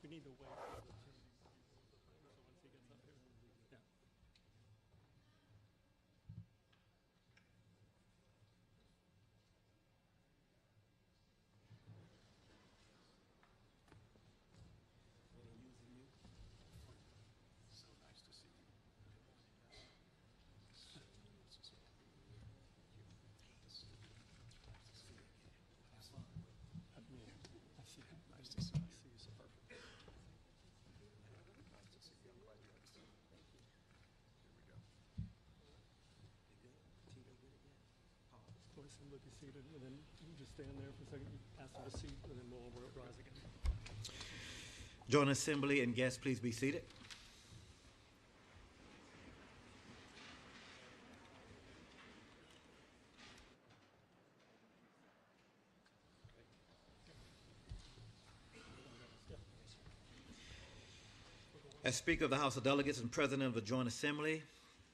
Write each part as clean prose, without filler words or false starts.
need to wait for the two of these people to once he gets up here. Yeah. So nice to see you. I see him. Nice to see you. I see you so perfect. Nice to see you. I'm glad you understand. Here we go. Voice him, look, you seated, and then you just stand there for a second. You ask him to seat, and then we'll rise again. Joint Assembly and guests, please be seated. As Speaker of the House of Delegates and President of the Joint Assembly,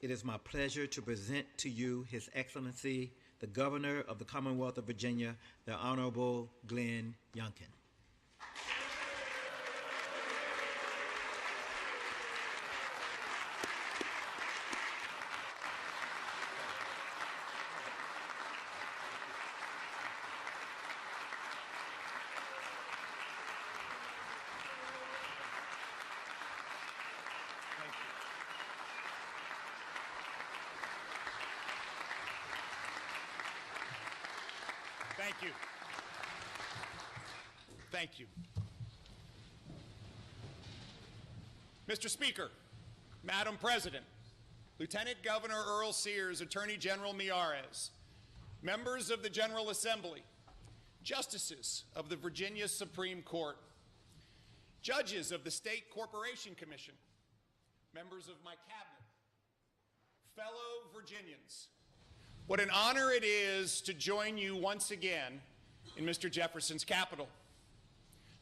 it is my pleasure to present to you His Excellency, the Governor of the Commonwealth of Virginia, the Honorable Glenn Youngkin. Thank you. Thank you. Mr. Speaker, Madam President, Lieutenant Governor Earl Sears, Attorney General Miyares, members of the General Assembly, justices of the Virginia Supreme Court, judges of the State Corporation Commission, members of my cabinet, fellow Virginians, what an honor it is to join you once again in Mr. Jefferson's capital.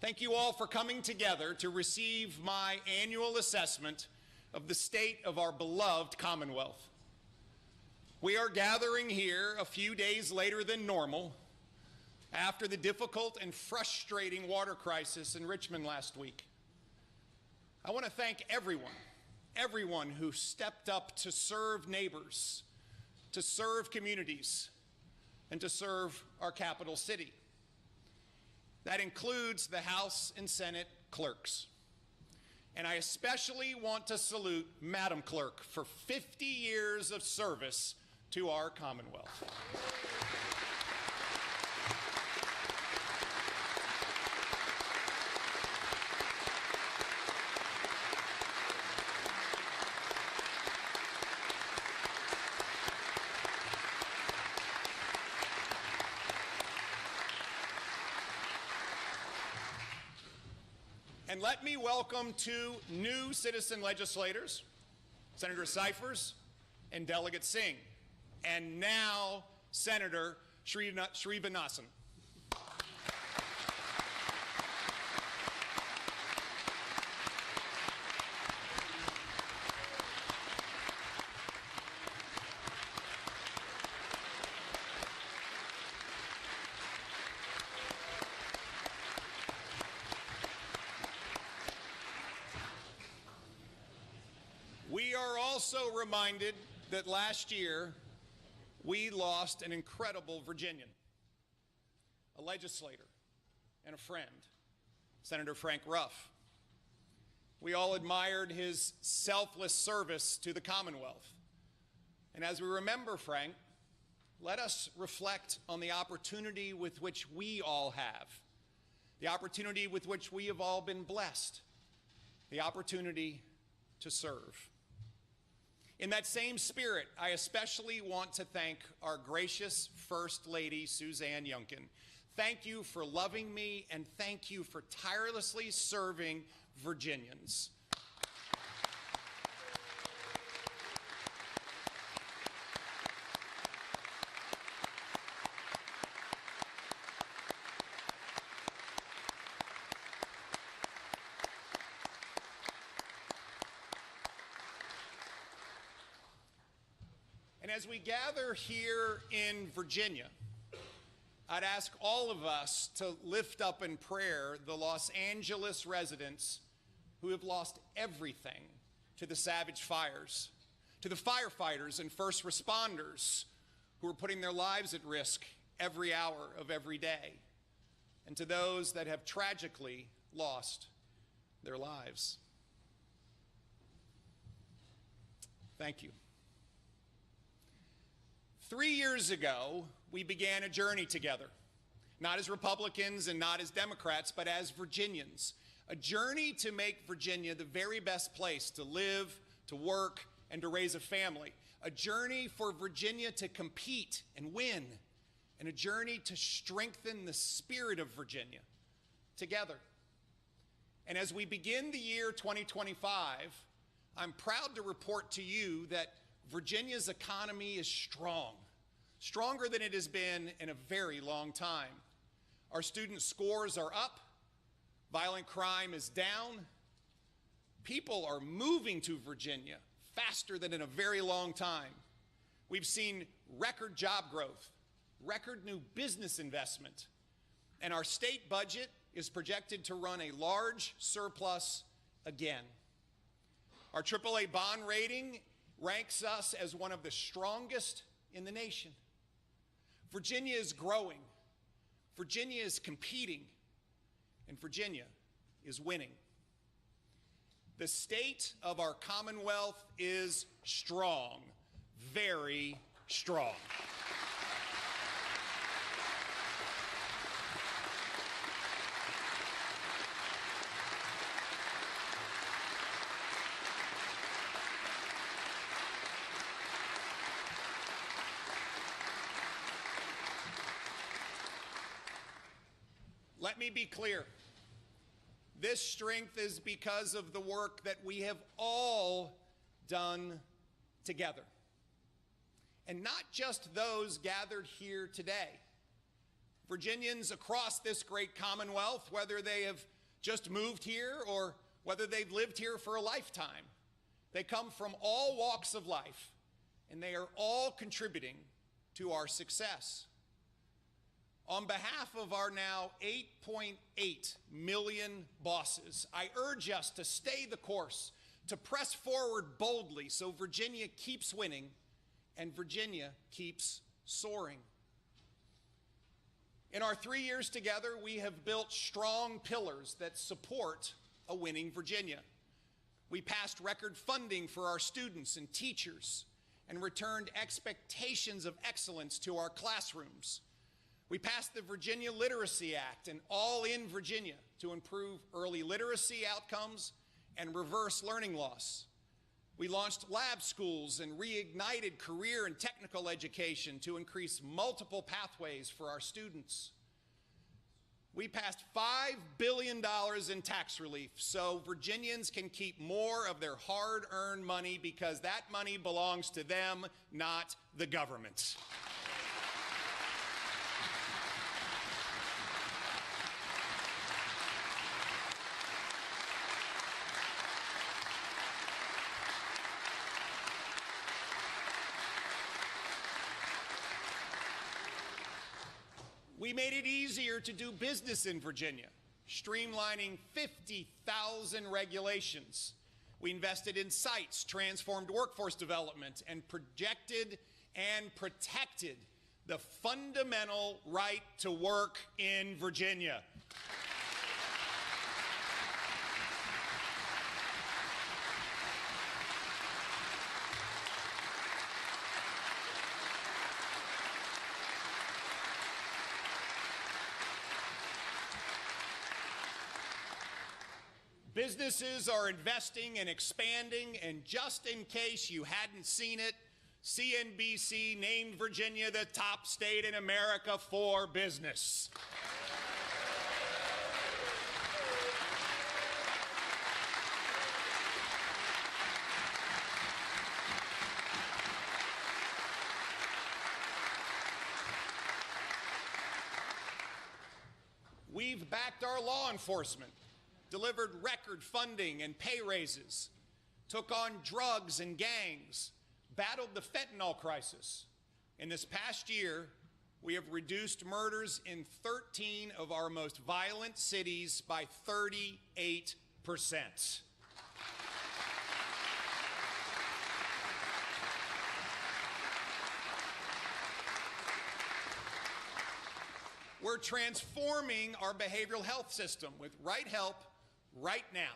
Thank you all for coming together to receive my annual assessment of the state of our beloved Commonwealth. We are gathering here a few days later than normal after the difficult and frustrating water crisis in Richmond last week. I want to thank everyone who stepped up to serve neighbors, to serve communities, and to serve our capital city. That includes the House and Senate clerks. And I especially want to salute Madam Clerk for 50 years of service to our Commonwealth. And let me welcome two new citizen legislators, Senator Cyphers and Delegate Singh, and now Senator Srinivasan. We are also reminded that last year we lost an incredible Virginian, a legislator and a friend, Senator Frank Ruff. We all admired his selfless service to the Commonwealth. And as we remember Frank, let us reflect on the opportunity with which we all have, the opportunity with which we have all been blessed, the opportunity to serve. In that same spirit, I especially want to thank our gracious First Lady, Suzanne Youngkin. Thank you for loving me, and thank you for tirelessly serving Virginians. And as we gather here in Virginia, I'd ask all of us to lift up in prayer the Los Angeles residents who have lost everything to the savage fires, to the firefighters and first responders who are putting their lives at risk every hour of every day, and to those that have tragically lost their lives. Thank you. 3 years ago, we began a journey together, not as Republicans and not as Democrats, but as Virginians, a journey to make Virginia the very best place to live, to work, and to raise a family, a journey for Virginia to compete and win, and a journey to strengthen the spirit of Virginia together. And as we begin the year 2025, I'm proud to report to you that Virginia's economy is strong, stronger than it has been in a very long time. Our student scores are up, violent crime is down, people are moving to Virginia faster than in a very long time. We've seen record job growth, record new business investment, and our state budget is projected to run a large surplus again. Our AAA bond rating ranks us as one of the strongest in the nation. Virginia is growing, Virginia is competing, and Virginia is winning. The state of our Commonwealth is strong, very strong. Let me be clear. This strength is because of the work that we have all done together. And not just those gathered here today. Virginians across this great Commonwealth, whether they have just moved here or whether they've lived here for a lifetime, they come from all walks of life, and they are all contributing to our success. On behalf of our now 8.8 million bosses, I urge us to stay the course, to press forward boldly so Virginia keeps winning and Virginia keeps soaring. In our 3 years together, we have built strong pillars that support a winning Virginia. We passed record funding for our students and teachers and returned expectations of excellence to our classrooms. We passed the Virginia Literacy Act and All in Virginia to improve early literacy outcomes and reverse learning loss. We launched lab schools and reignited career and technical education to increase multiple pathways for our students. We passed $5 billion in tax relief so Virginians can keep more of their hard-earned money because that money belongs to them, not the government. We made it easier to do business in Virginia, streamlining 50,000 regulations. We invested in sites, transformed workforce development, and projected and protected the fundamental right to work in Virginia. Businesses are investing and expanding, and just in case you hadn't seen it, CNBC named Virginia the top state in America for business. We've backed our law enforcement, delivered record funding and pay raises, took on drugs and gangs, battled the fentanyl crisis. And this past year, we have reduced murders in 13 of our most violent cities by 38%. We're transforming our behavioral health system with right help right now,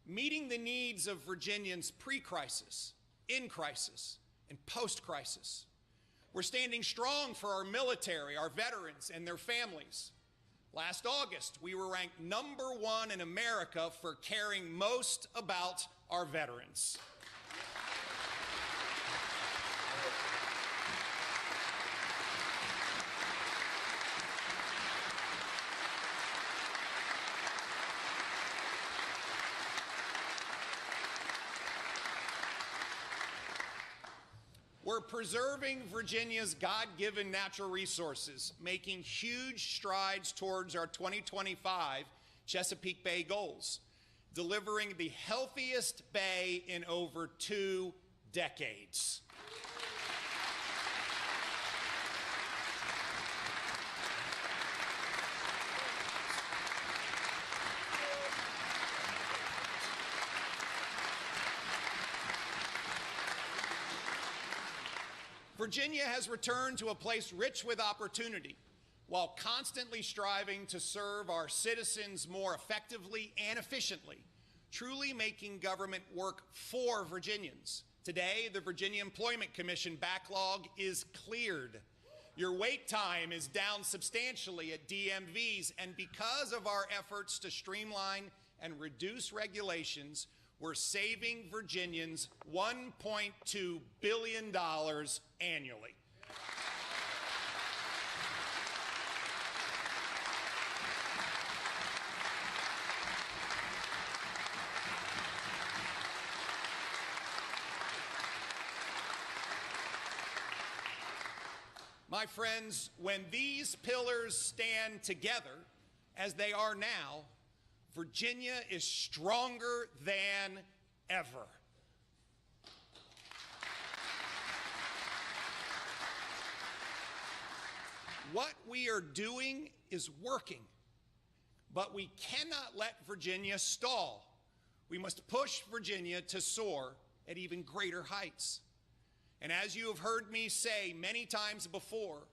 meeting the needs of Virginians pre-crisis, in crisis, and post-crisis. We're standing strong for our military, our veterans, and their families. Last August, we were ranked #1 in America for caring most about our veterans. We're preserving Virginia's God-given natural resources, making huge strides towards our 2025 Chesapeake Bay goals, delivering the healthiest bay in over 2 decades. Virginia has returned to a place rich with opportunity while constantly striving to serve our citizens more effectively and efficiently, truly making government work for Virginians. Today, the Virginia Employment Commission backlog is cleared. Your wait time is down substantially at DMVs, and because of our efforts to streamline and reduce regulations, we're saving Virginians $1.2 billion annually. My friends, when these pillars stand together, as they are now, Virginia is stronger than ever. What we are doing is working, but we cannot let Virginia stall. We must push Virginia to soar at even greater heights. And as you have heard me say many times before,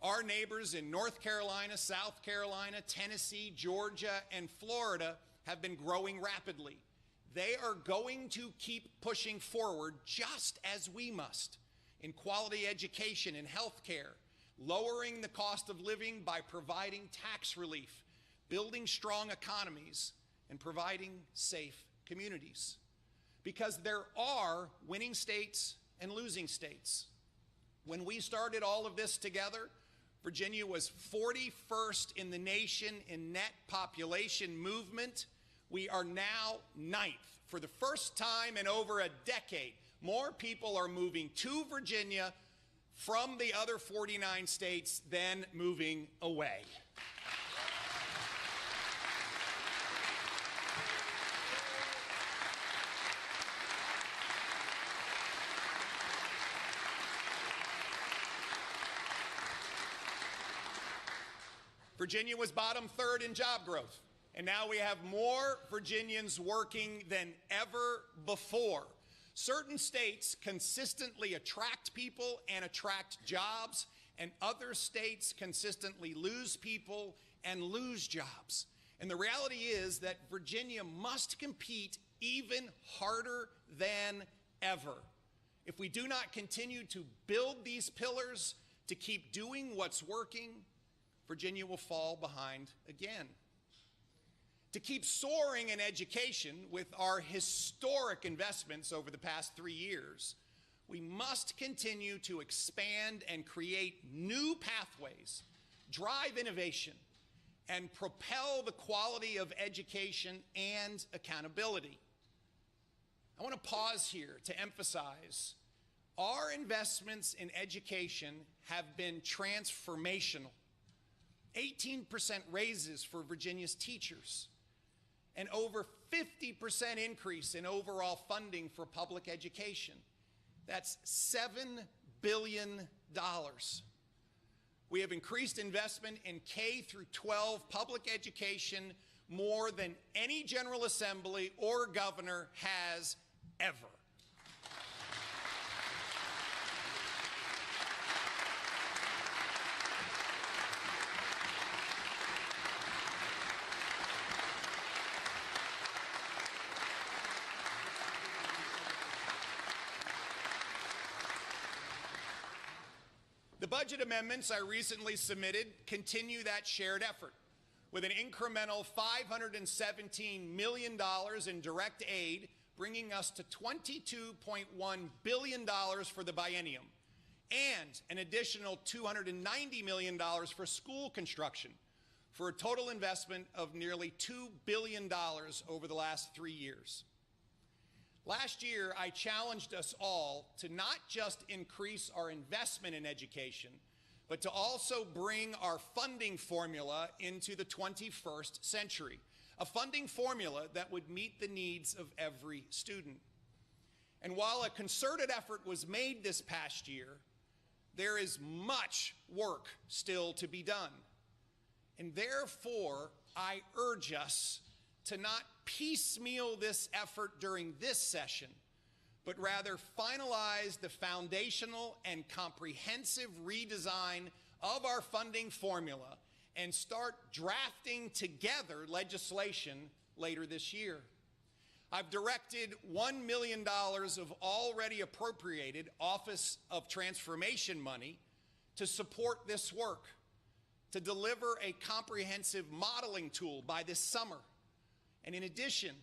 our neighbors in North Carolina, South Carolina, Tennessee, Georgia, and Florida have been growing rapidly. They are going to keep pushing forward just as we must in quality education and health care, lowering the cost of living by providing tax relief, building strong economies, and providing safe communities. Because there are winning states and losing states. When we started all of this together, Virginia was 41st in the nation in net population movement. We are now 9th. For the first time in over a decade, more people are moving to Virginia from the other 49 states than moving away. Virginia was bottom 3rd in job growth, and now we have more Virginians working than ever before. Certain states consistently attract people and attract jobs, and other states consistently lose people and lose jobs. And the reality is that Virginia must compete even harder than ever. If we do not continue to build these pillars to keep doing what's working, Virginia will fall behind again. To keep soaring in education with our historic investments over the past 3 years, we must continue to expand and create new pathways, drive innovation, and propel the quality of education and accountability. I want to pause here to emphasize our investments in education have been transformational. 18% raises for Virginia's teachers, and over 50% increase in overall funding for public education. That's $7 billion. We have increased investment in K through 12 public education more than any General Assembly or governor has ever. The budget amendments I recently submitted continue that shared effort, with an incremental $517 million in direct aid, bringing us to $22.1 billion for the biennium, and an additional $290 million for school construction, for a total investment of nearly $2 billion over the last 3 years. Last year, I challenged us all to not just increase our investment in education, but to also bring our funding formula into the 21st century, a funding formula that would meet the needs of every student. And while a concerted effort was made this past year, there is much work still to be done. And therefore, I urge us to not piecemeal this effort during this session, but rather finalize the foundational and comprehensive redesign of our funding formula and start drafting together legislation later this year. I've directed $1 million of already appropriated Office of Transformation money to support this work, to deliver a comprehensive modeling tool by this summer. And in addition,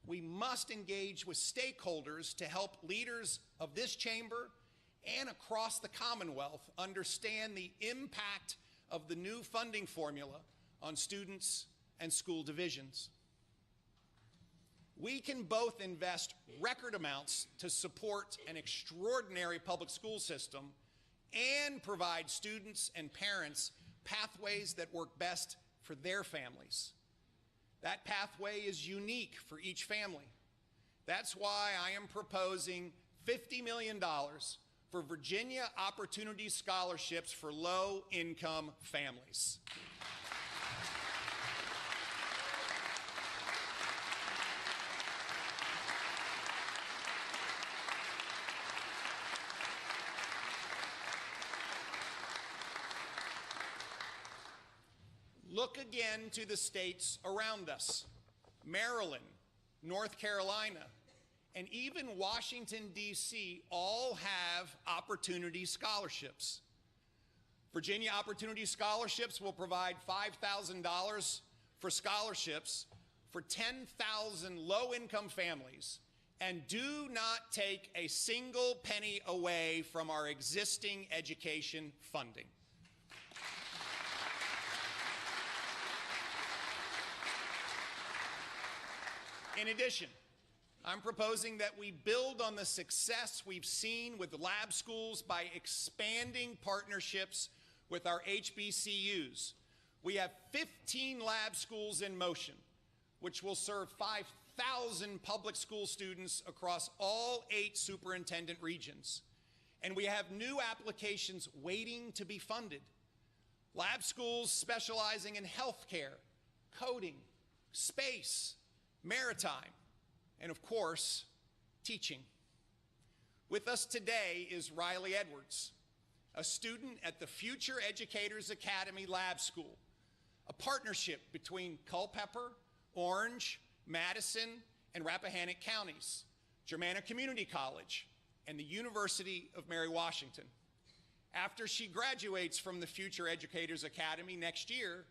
we must engage with stakeholders to help leaders of this chamber and across the Commonwealth understand the impact of the new funding formula on students and school divisions. We can both invest record amounts to support an extraordinary public school system and provide students and parents pathways that work best for their families. That pathway is unique for each family. That's why I am proposing $50 million for Virginia Opportunity Scholarships for low-income families. Look again to the states around us. Maryland, North Carolina, and even Washington, D.C. all have opportunity scholarships. Virginia Opportunity Scholarships will provide $5,000 for scholarships for 10,000 low-income families and do not take a single penny away from our existing education funding. In addition, I'm proposing that we build on the success we've seen with lab schools by expanding partnerships with our HBCUs. We have 15 lab schools in motion, which will serve 5,000 public school students across all 8 superintendent regions. And we have new applications waiting to be funded. Lab schools specializing in healthcare, coding, space, maritime, and of course, teaching. With us today is Riley Edwards, a student at the Future Educators Academy Lab School, a partnership between Culpeper, Orange, Madison, and Rappahannock counties, Germanna Community College, and the University of Mary Washington. After she graduates from the Future Educators Academy next year,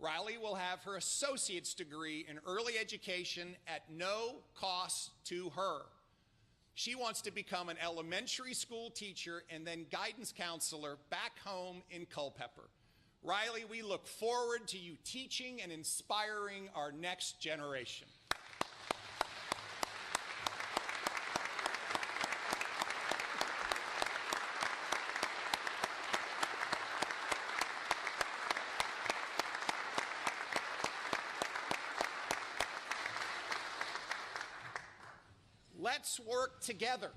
Riley will have her associate's degree in early education at no cost to her. She wants to become an elementary school teacher and then guidance counselor back home in Culpeper. Riley, we look forward to you teaching and inspiring our next generation. Let's work together.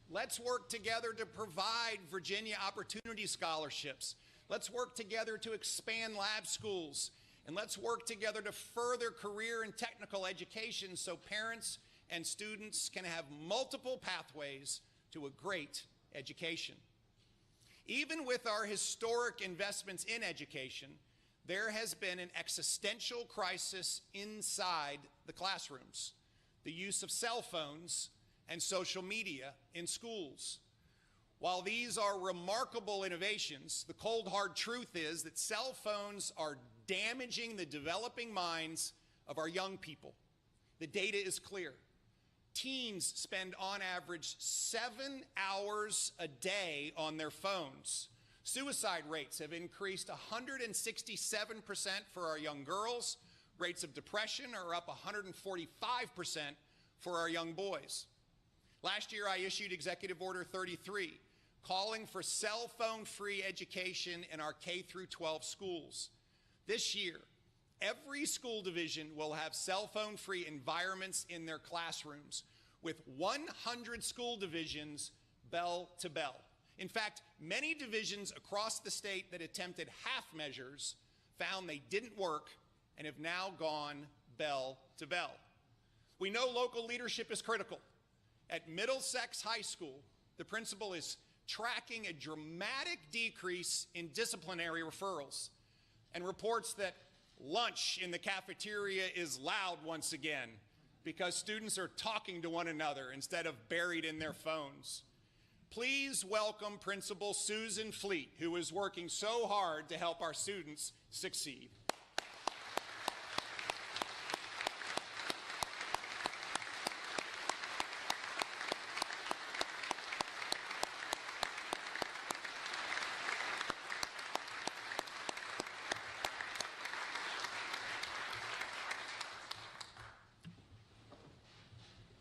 Let's work together to provide Virginia Opportunity Scholarships Let's work together to expand lab schools. And let's work together to further career and technical education so parents and students can have multiple pathways to a great education. Even with our historic investments in education, there has been an existential crisis inside the classrooms. The use of cell phones and social media in schools. While these are remarkable innovations, the cold hard truth is that cell phones are damaging the developing minds of our young people. The data is clear. Teens spend on average 7 hours a day on their phones. Suicide rates have increased 167% for our young girls. Rates of depression are up 145% for our young boys. Last year, I issued Executive Order 33, calling for cell phone-free education in our K-12 schools. This year, every school division will have cell phone-free environments in their classrooms, with 100 school divisions bell to bell. In fact, many divisions across the state that attempted half measures found they didn't work and have now gone bell to bell. We know local leadership is critical. At Middlesex High School, the principal is tracking a dramatic decrease in disciplinary referrals and reports that lunch in the cafeteria is loud once again because students are talking to one another instead of buried in their phones. Please welcome Principal Susan Fleet, who is working so hard to help our students succeed.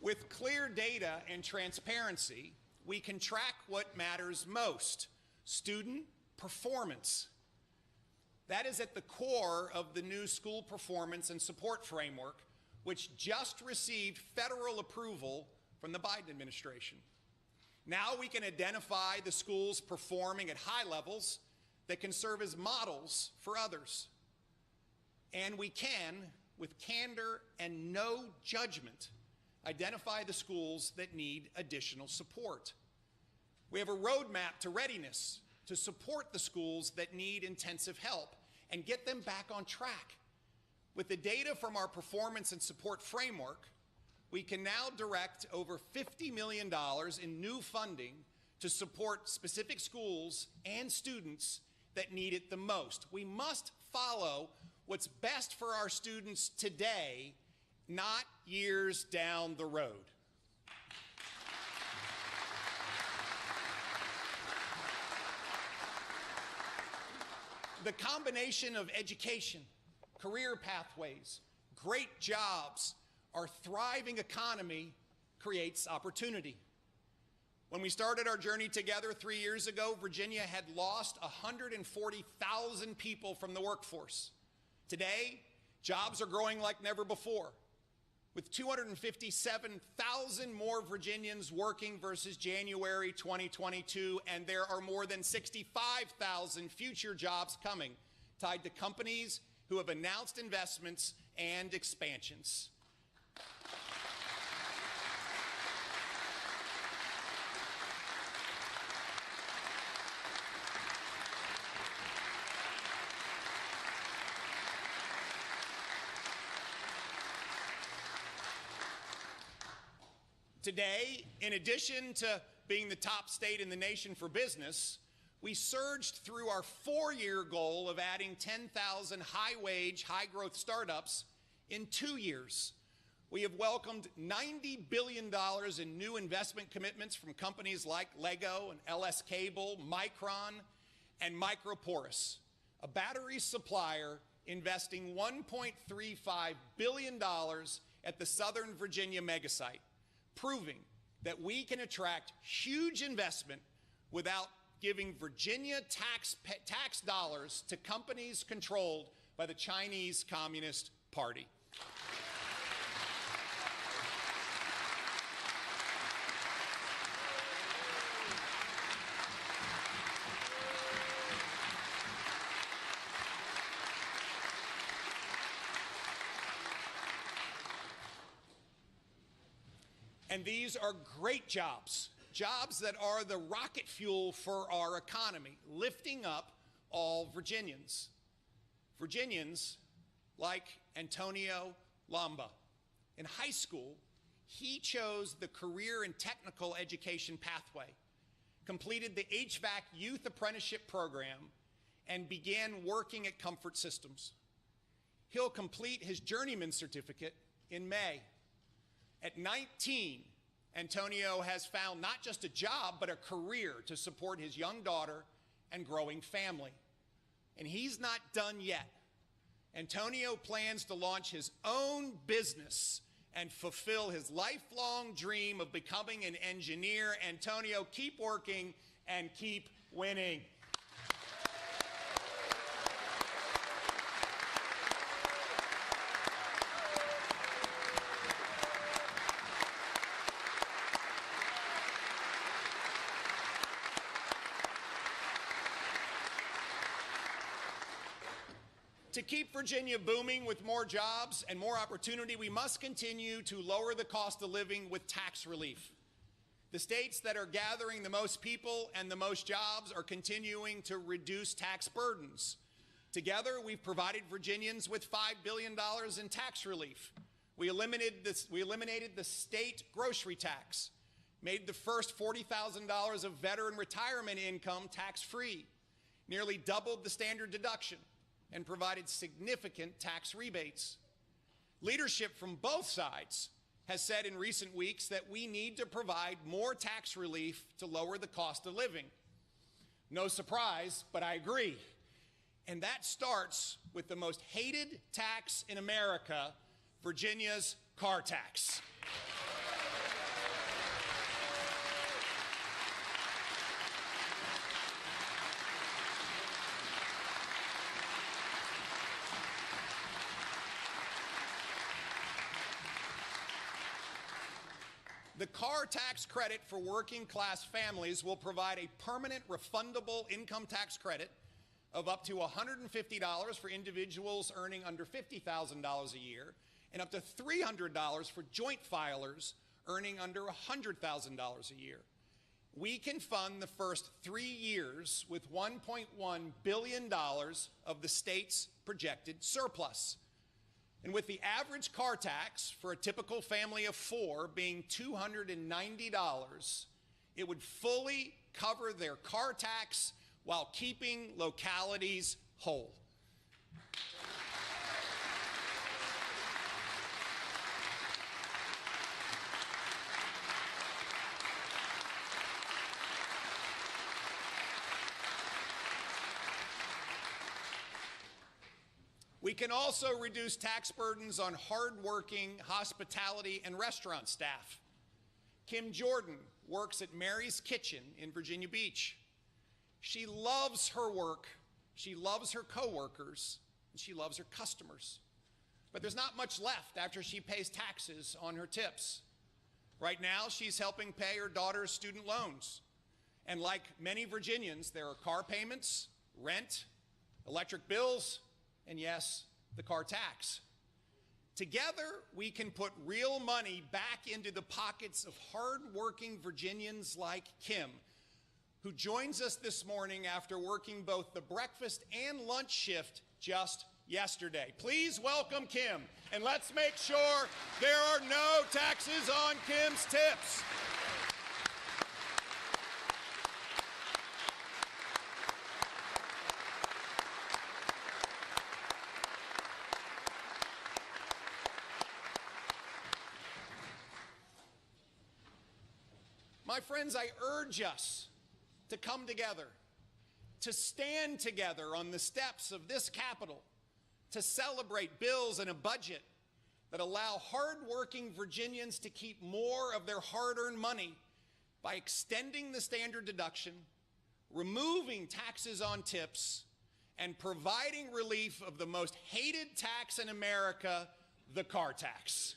With clear data and transparency, we can track what matters most: student performance. That is at the core of the new school performance and support framework, which just received federal approval from the Biden administration. Now we can identify the schools performing at high levels that can serve as models for others. And we can, with candor and no judgment, identify the schools that need additional support. We have a roadmap to readiness to support the schools that need intensive help and get them back on track. With the data from our performance and support framework, we can now direct over $50 million in new funding to support specific schools and students that need it the most. We must follow what's best for our students today, not years down the road. The combination of education, career pathways, great jobs, our thriving economy creates opportunity. When we started our journey together 3 years ago, Virginia had lost 140,000 people from the workforce. Today, jobs are growing like never before, with 257,000 more Virginians working versus January 2022, and there are more than 65,000 future jobs coming, tied to companies who have announced investments and expansions. Today, in addition to being the top state in the nation for business, we surged through our 4-year goal of adding 10,000 high-wage, high-growth startups in 2 years. We have welcomed $90 billion in new investment commitments from companies like Lego and LS Cable, Micron, and Microporous, a battery supplier investing $1.35 billion at the Southern Virginia megasite, proving that we can attract huge investment without giving Virginia tax dollars to companies controlled by the Chinese Communist Party. And these are great jobs, jobs that are the rocket fuel for our economy, lifting up all Virginians. Virginians like Antonio Lamba. In high school, he chose the career and technical education pathway, completed the HVAC Youth Apprenticeship Program, and began working at Comfort Systems. He'll complete his journeyman certificate in May. At 19, Antonio has found not just a job, but a career to support his young daughter and growing family. And he's not done yet. Antonio plans to launch his own business and fulfill his lifelong dream of becoming an engineer. Antonio, keep working and keep winning. To keep Virginia booming with more jobs and more opportunity, we must continue to lower the cost of living with tax relief. The states that are gathering the most people and the most jobs are continuing to reduce tax burdens. Together, we've provided Virginians with $5 billion in tax relief. We eliminated the state grocery tax, made the first $40,000 of veteran retirement income tax-free, nearly doubled the standard deduction, and provided significant tax rebates. Leadership from both sides has said in recent weeks that we need to provide more tax relief to lower the cost of living. No surprise, but I agree. And that starts with the most hated tax in America, Virginia's car tax. The car tax credit for working class families will provide a permanent refundable income tax credit of up to $150 for individuals earning under $50,000 a year and up to $300 for joint filers earning under $100,000 a year. We can fund the first 3 years with $1.1 billion of the state's projected surplus. And with the average car tax for a typical family of 4 being $290, it would fully cover their car tax while keeping localities whole. We can also reduce tax burdens on hardworking hospitality and restaurant staff. Kim Jordan works at Mary's Kitchen in Virginia Beach. She loves her work, she loves her coworkers, and she loves her customers. But there's not much left after she pays taxes on her tips. Right now, she's helping pay her daughter's student loans. And like many Virginians, there are car payments, rent, electric bills, and yes, the car tax. Together, we can put real money back into the pockets of hard-working Virginians like Kim, who joins us this morning after working both the breakfast and lunch shift just yesterday. Please welcome Kim, and let's make sure there are no taxes on Kim's tips. My friends, I urge us to come together, to stand together on the steps of this Capitol, to celebrate bills and a budget that allow hardworking Virginians to keep more of their hard-earned money by extending the standard deduction, removing taxes on tips, and providing relief of the most hated tax in America, the car tax.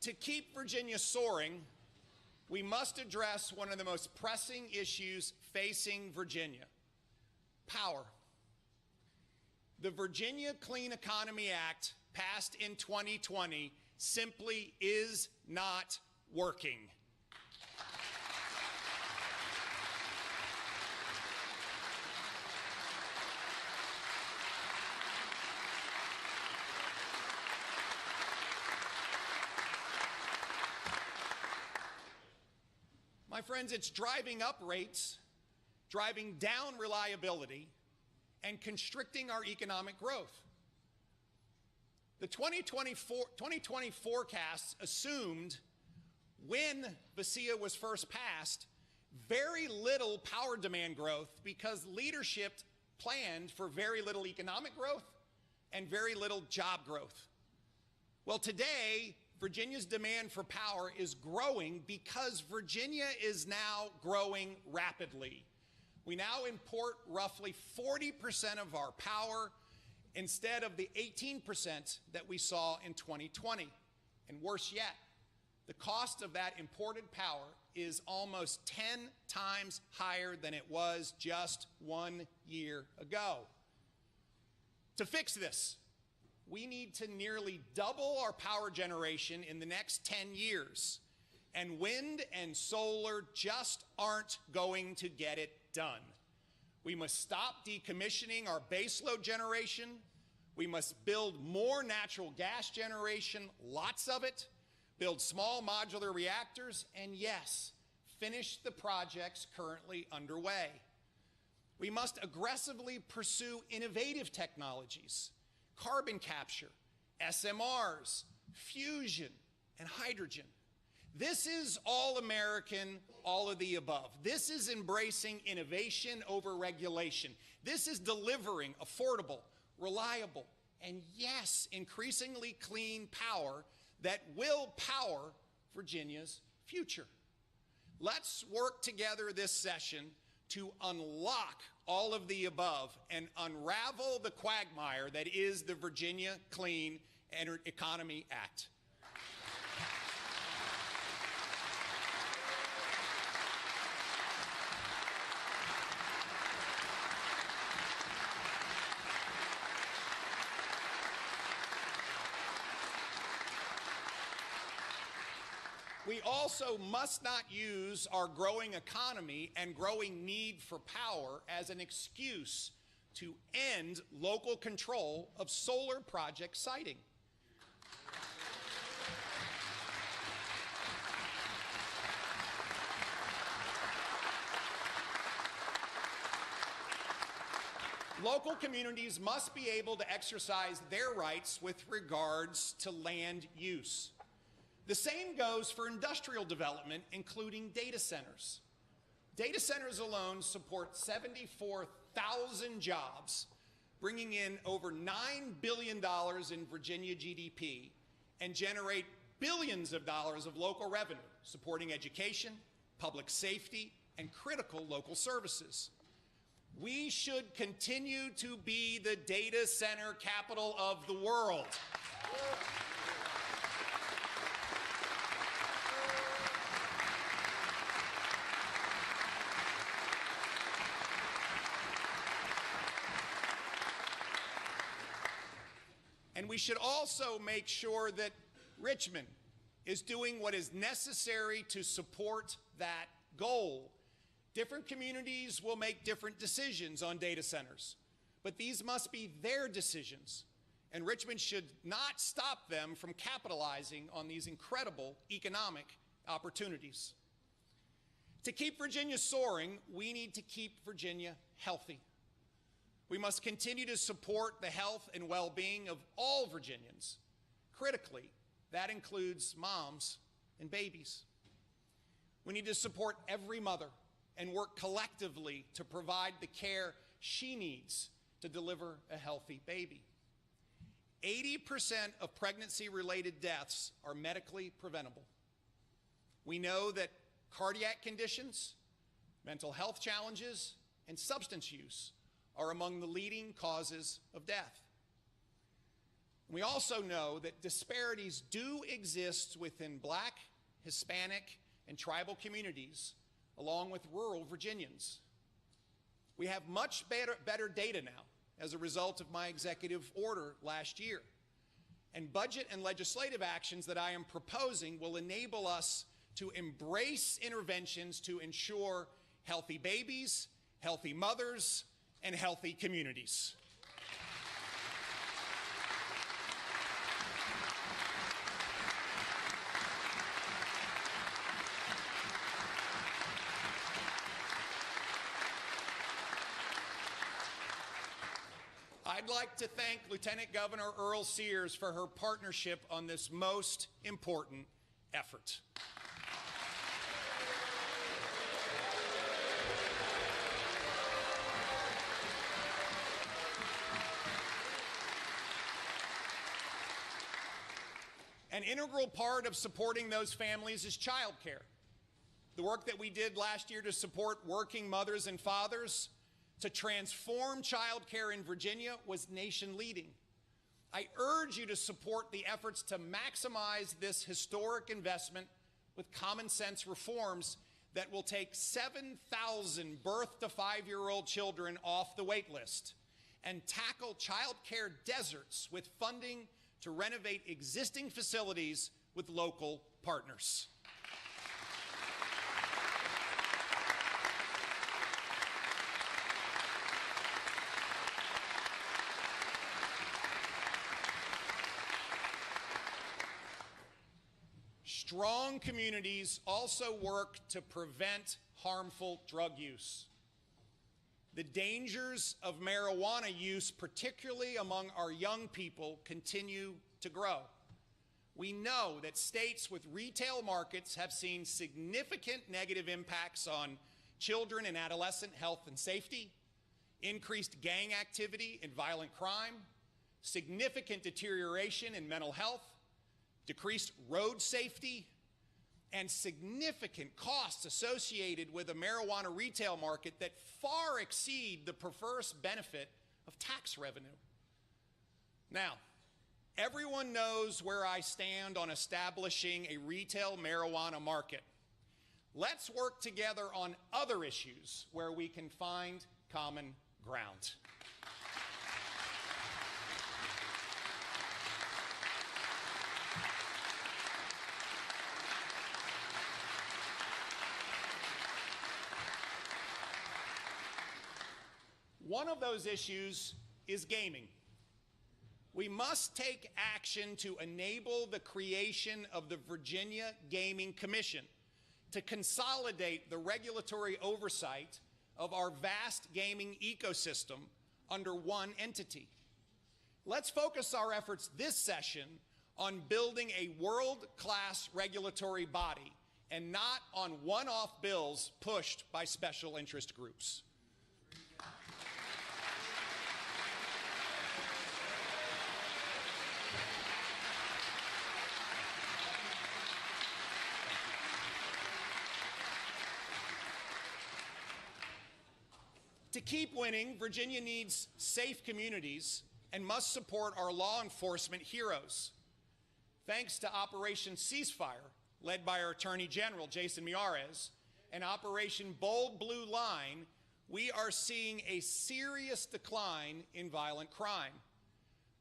To keep Virginia soaring, we must address one of the most pressing issues facing Virginia: power. The Virginia Clean Economy Act, passed in 2020, simply is not working. My friends, it's driving up rates, driving down reliability, and constricting our economic growth. The 2020 forecasts assumed, when VASIA was first passed, very little power demand growth because leadership planned for very little economic growth and very little job growth. Well, today, Virginia's demand for power is growing because Virginia is now growing rapidly. We now import roughly 40% of our power instead of the 18% that we saw in 2020. And worse yet, the cost of that imported power is almost 10 times higher than it was just 1 year ago. To fix this, we need to nearly double our power generation in the next 10 years. And wind and solar just aren't going to get it done. We must stop decommissioning our baseload generation. We must build more natural gas generation, lots of it, build small modular reactors, and yes, finish the projects currently underway. We must aggressively pursue innovative technologies: carbon capture, SMRs, fusion, and hydrogen. This is all American, all of the above. This is embracing innovation over regulation. This is delivering affordable, reliable, and yes, increasingly clean power that will power Virginia's future. Let's work together this session to unlock all of the above and unravel the quagmire that is the Virginia Clean Economy Act. We also must not use our growing economy and growing need for power as an excuse to end local control of solar project siting. Local communities must be able to exercise their rights with regards to land use. The same goes for industrial development, including data centers. Data centers alone support 74,000 jobs, bringing in over $9 billion in Virginia GDP, and generate billions of dollars of local revenue, supporting education, public safety, and critical local services. We should continue to be the data center capital of the world. And we should also make sure that Richmond is doing what is necessary to support that goal. Different communities will make different decisions on data centers, but these must be their decisions, and Richmond should not stop them from capitalizing on these incredible economic opportunities. To keep Virginia soaring, we need to keep Virginia healthy. We must continue to support the health and well-being of all Virginians. Critically, that includes moms and babies. We need to support every mother and work collectively to provide the care she needs to deliver a healthy baby. 80% of pregnancy-related deaths are medically preventable. We know that cardiac conditions, mental health challenges, and substance use are among the leading causes of death. We also know that disparities do exist within Black, Hispanic, and tribal communities, along with rural Virginians. We have much better data now as a result of my executive order last year. And budget and legislative actions that I am proposing will enable us to embrace interventions to ensure healthy babies, healthy mothers, and healthy communities. I'd like to thank Lieutenant Governor Earl Sears for her partnership on this most important effort. An integral part of supporting those families is childcare. The work that we did last year to support working mothers and fathers to transform childcare in Virginia was nation-leading. I urge you to support the efforts to maximize this historic investment with common-sense reforms that will take 7,000 birth to 5-year-old children off the wait list and tackle childcare deserts with funding to renovate existing facilities with local partners. Strong communities also work to prevent harmful drug use. The dangers of marijuana use, particularly among our young people, continue to grow. We know that states with retail markets have seen significant negative impacts on children and adolescent health and safety, increased gang activity and violent crime, significant deterioration in mental health, decreased road safety, and significant costs associated with a marijuana retail market that far exceed the perverse benefit of tax revenue. Now, everyone knows where I stand on establishing a retail marijuana market. Let's work together on other issues where we can find common ground. One of those issues is gaming. We must take action to enable the creation of the Virginia Gaming Commission to consolidate the regulatory oversight of our vast gaming ecosystem under one entity. Let's focus our efforts this session on building a world-class regulatory body and not on one-off bills pushed by special interest groups. To keep winning, Virginia needs safe communities and must support our law enforcement heroes. Thanks to Operation Ceasefire, led by our Attorney General, Jason Miyares, and Operation Bold Blue Line, we are seeing a serious decline in violent crime.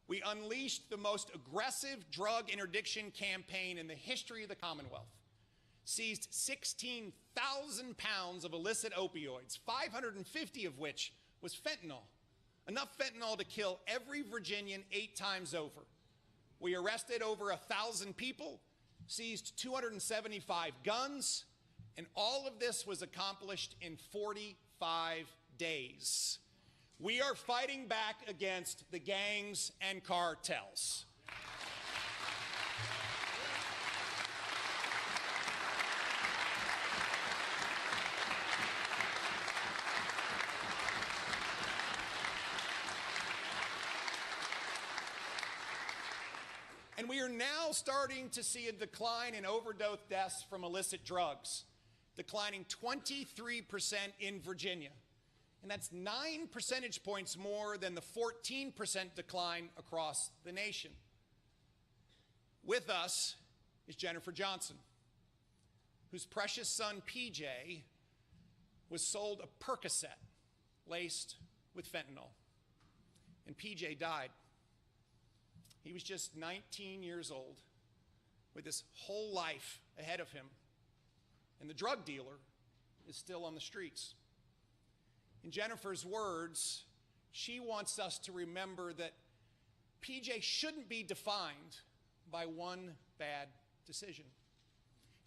We unleashed the most aggressive drug interdiction campaign in the history of the Commonwealth, seized 16,000 pounds of illicit opioids, 550 of which was fentanyl, enough fentanyl to kill every Virginian 8 times over. We arrested over 1,000 people, seized 275 guns, and all of this was accomplished in 45 days. We are fighting back against the gangs and cartels. And we are now starting to see a decline in overdose deaths from illicit drugs, declining 23% in Virginia. And that's 9 percentage points more than the 14% decline across the nation. With us is Jennifer Johnson, whose precious son, PJ, was sold a Percocet laced with fentanyl. And PJ died. He was just 19 years old with his whole life ahead of him. And the drug dealer is still on the streets. In Jennifer's words, she wants us to remember that PJ shouldn't be defined by one bad decision.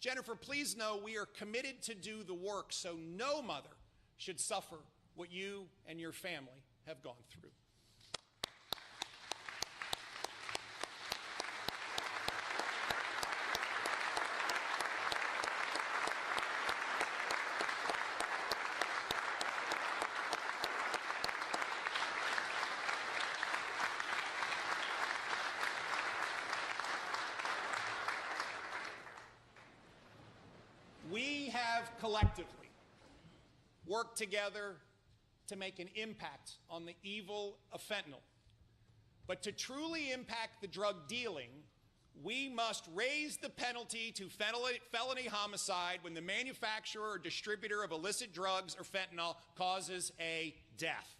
Jennifer, please know we are committed to do the work so no mother should suffer what you and your family have gone through. We have collectively worked together to make an impact on the evil of fentanyl. But to truly impact the drug dealing, we must raise the penalty to felony homicide when the manufacturer or distributor of illicit drugs or fentanyl causes a death.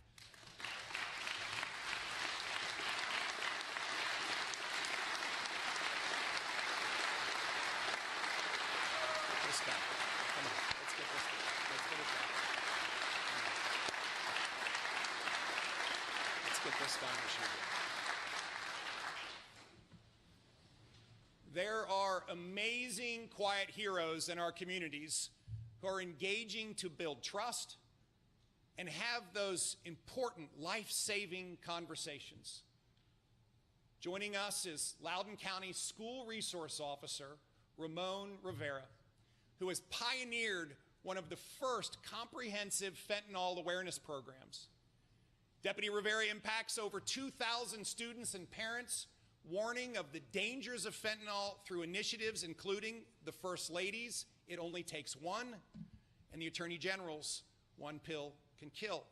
This guy. Come on, let's get this guy. Let's get it done. Let's get this done this year. There are amazing quiet heroes in our communities who are engaging to build trust and have those important life-saving conversations. Joining us is Loudoun County School Resource Officer Ramon Rivera, who has pioneered one of the first comprehensive fentanyl awareness programs. Deputy Rivera impacts over 2,000 students and parents, warning of the dangers of fentanyl through initiatives including the First Lady's It Only Takes One and the Attorney General's One Pill Can Kill.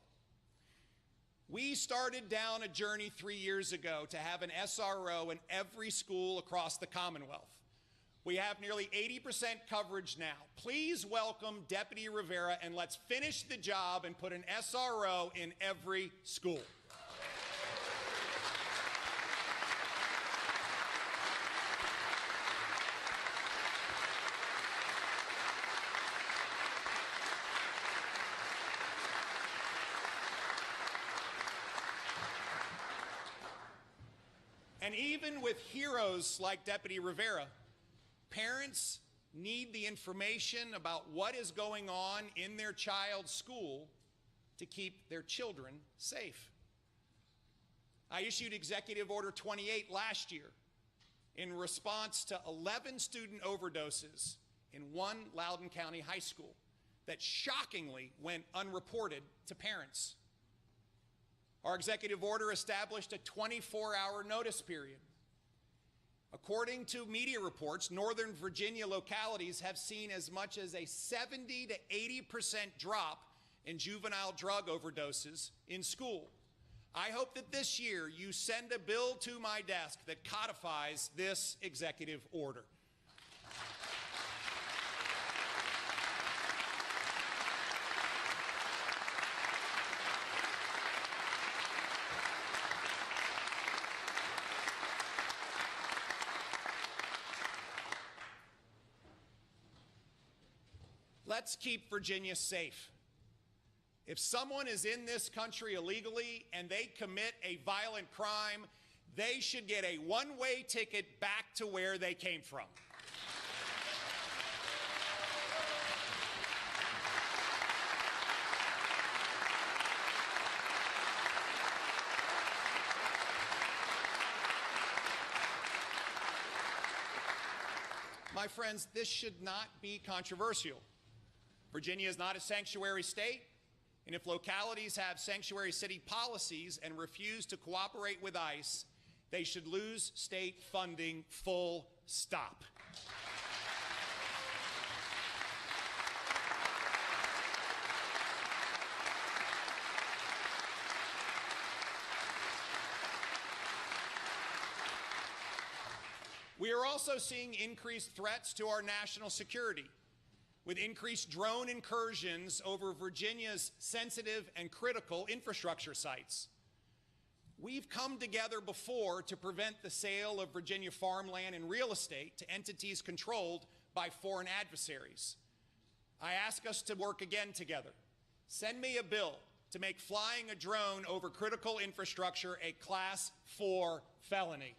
We started down a journey 3 years ago to have an SRO in every school across the Commonwealth. We have nearly 80% coverage now. Please welcome Deputy Rivera, and let's finish the job and put an SRO in every school. And even with heroes like Deputy Rivera, parents need the information about what is going on in their child's school to keep their children safe. I issued Executive Order 28 last year in response to 11 student overdoses in one Loudoun County high school that shockingly went unreported to parents. Our executive order established a 24-hour notice period. According to media reports, Northern Virginia localities have seen as much as a 70 to 80% drop in juvenile drug overdoses in school. I hope that this year you send a bill to my desk that codifies this executive order. Let's keep Virginia safe. If someone is in this country illegally and they commit a violent crime, they should get a one-way ticket back to where they came from. My friends, this should not be controversial. Virginia is not a sanctuary state, and if localities have sanctuary city policies and refuse to cooperate with ICE, they should lose state funding, full stop. We are also seeing increased threats to our national security. with increased drone incursions over Virginia's sensitive and critical infrastructure sites. We've come together before to prevent the sale of Virginia farmland and real estate to entities controlled by foreign adversaries. I ask us to work again together. Send me a bill to make flying a drone over critical infrastructure a Class 4 felony.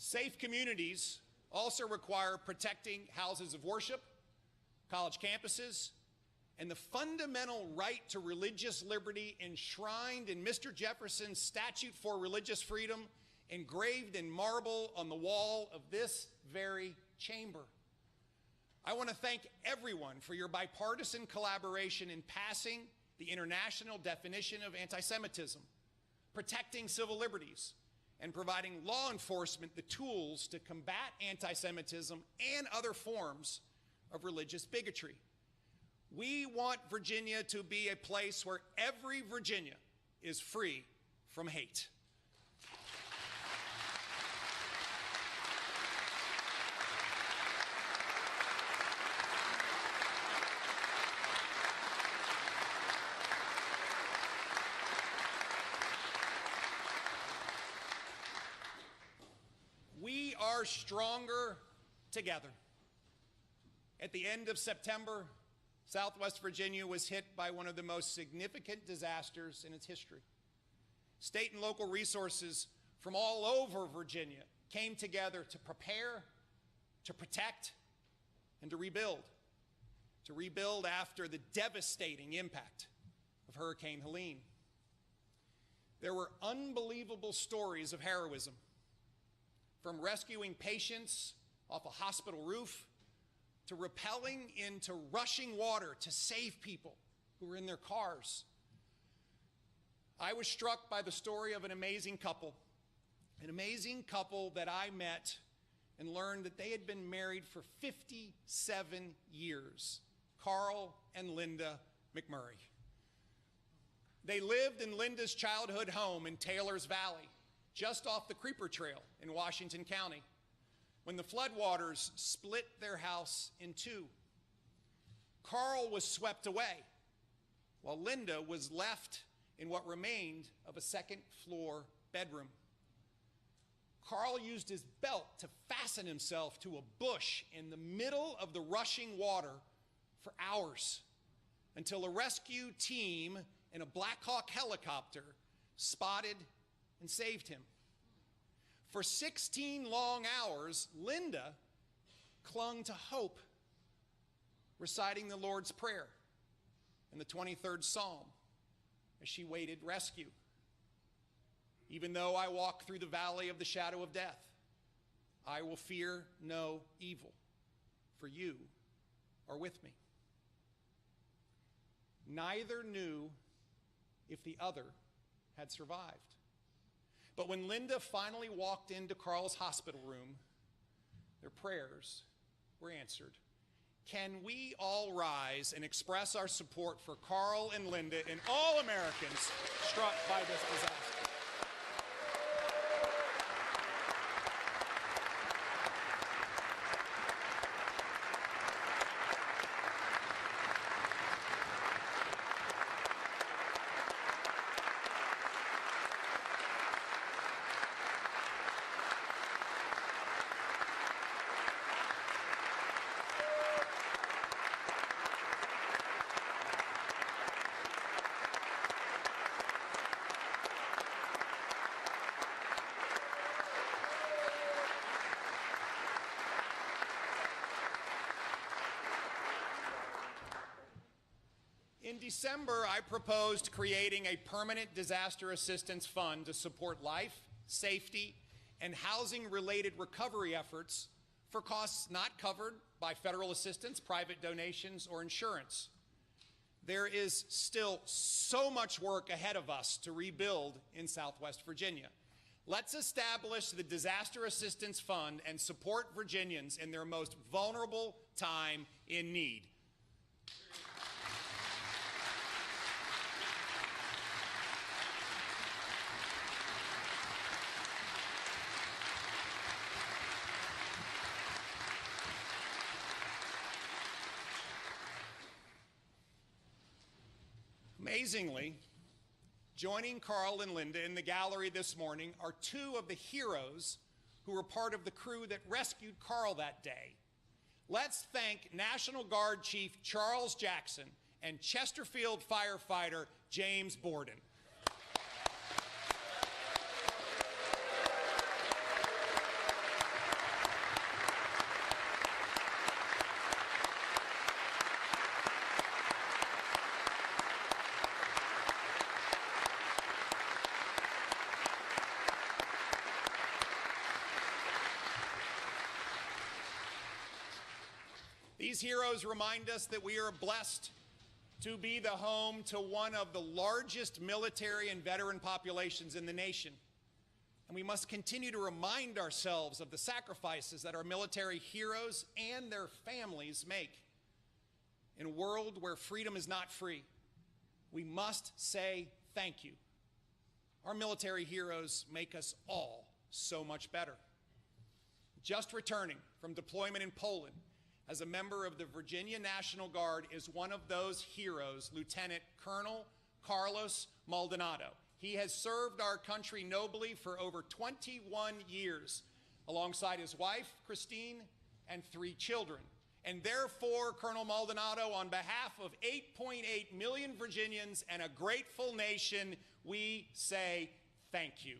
Safe communities also require protecting houses of worship, college campuses, and the fundamental right to religious liberty enshrined in Mr. Jefferson's Statute for Religious Freedom, engraved in marble on the wall of this very chamber. I want to thank everyone for your bipartisan collaboration in passing the international definition of anti-Semitism, protecting civil liberties, and providing law enforcement the tools to combat anti-Semitism and other forms of religious bigotry. We want Virginia to be a place where every Virginian is free from hate. We are stronger together. At the end of September, Southwest Virginia was hit by one of the most significant disasters in its history. State and local resources from all over Virginia came together to prepare, to protect, and to rebuild. To rebuild after the devastating impact of Hurricane Helene. There were unbelievable stories of heroism, from rescuing patients off a hospital roof to rappelling into rushing water to save people who were in their cars. I was struck by the story of an amazing couple that I met and learned that they had been married for 57 years, Carl and Linda McMurray. They lived in Linda's childhood home in Taylor's Valley, just off the Creeper Trail in Washington County, when the floodwaters split their house in two. Carl was swept away, while Linda was left in what remained of a second-floor bedroom. Carl used his belt to fasten himself to a bush in the middle of the rushing water for hours, until a rescue team in a Black Hawk helicopter spotted and saved him. For 16 long hours, Linda clung to hope, reciting the Lord's Prayer and the 23rd Psalm as she waited rescue. Even though I walk through the valley of the shadow of death, I will fear no evil, for you are with me. Neither knew if the other had survived. But when Linda finally walked into Carl's hospital room, their prayers were answered. Can we all rise and express our support for Carl and Linda and all Americans struck by this disaster? In December, I proposed creating a permanent disaster assistance fund to support life, safety, and housing-related recovery efforts for costs not covered by federal assistance, private donations, or insurance. There is still so much work ahead of us to rebuild in Southwest Virginia. Let's establish the Disaster Assistance Fund and support Virginians in their most vulnerable time in need. Amazingly, joining Carl and Linda in the gallery this morning are two of the heroes who were part of the crew that rescued Carl that day. Let's thank National Guard Chief Charles Jackson and Chesterfield firefighter James Borden. These heroes remind us that we are blessed to be the home to one of the largest military and veteran populations in the nation. And we must continue to remind ourselves of the sacrifices that our military heroes and their families make. In a world where freedom is not free, we must say thank you. Our military heroes make us all so much better. Just returning from deployment in Poland, as a member of the Virginia National Guard is one of those heroes, Lieutenant Colonel Carlos Maldonado. He has served our country nobly for over 21 years, alongside his wife, Christine, and 3 children. And therefore, Colonel Maldonado, on behalf of 8.8 million Virginians and a grateful nation, we say thank you.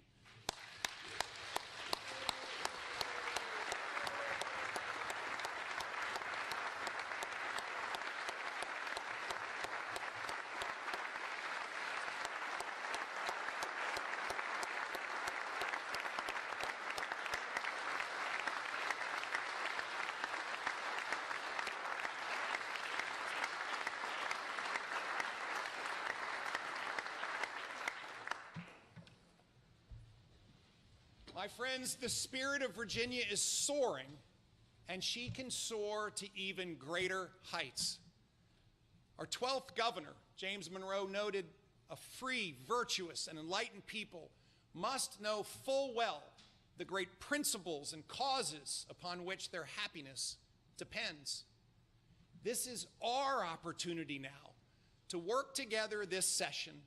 My friends, the spirit of Virginia is soaring, and she can soar to even greater heights. Our 12th governor, James Monroe, noted, "A free, virtuous, and enlightened people must know full well the great principles and causes upon which their happiness depends." This is our opportunity now to work together this session,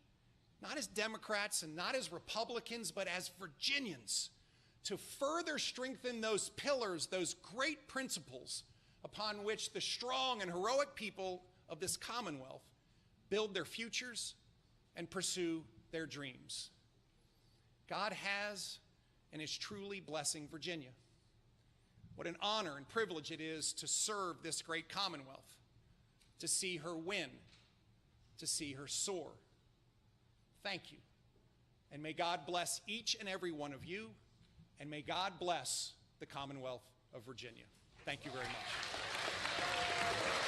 not as Democrats and not as Republicans, but as Virginians, to further strengthen those pillars, those great principles upon which the strong and heroic people of this Commonwealth build their futures and pursue their dreams. God has and is truly blessing Virginia. What an honor and privilege it is to serve this great Commonwealth, to see her win, to see her soar. Thank you. And may God bless each and every one of you, and may God bless the Commonwealth of Virginia. Thank you very much.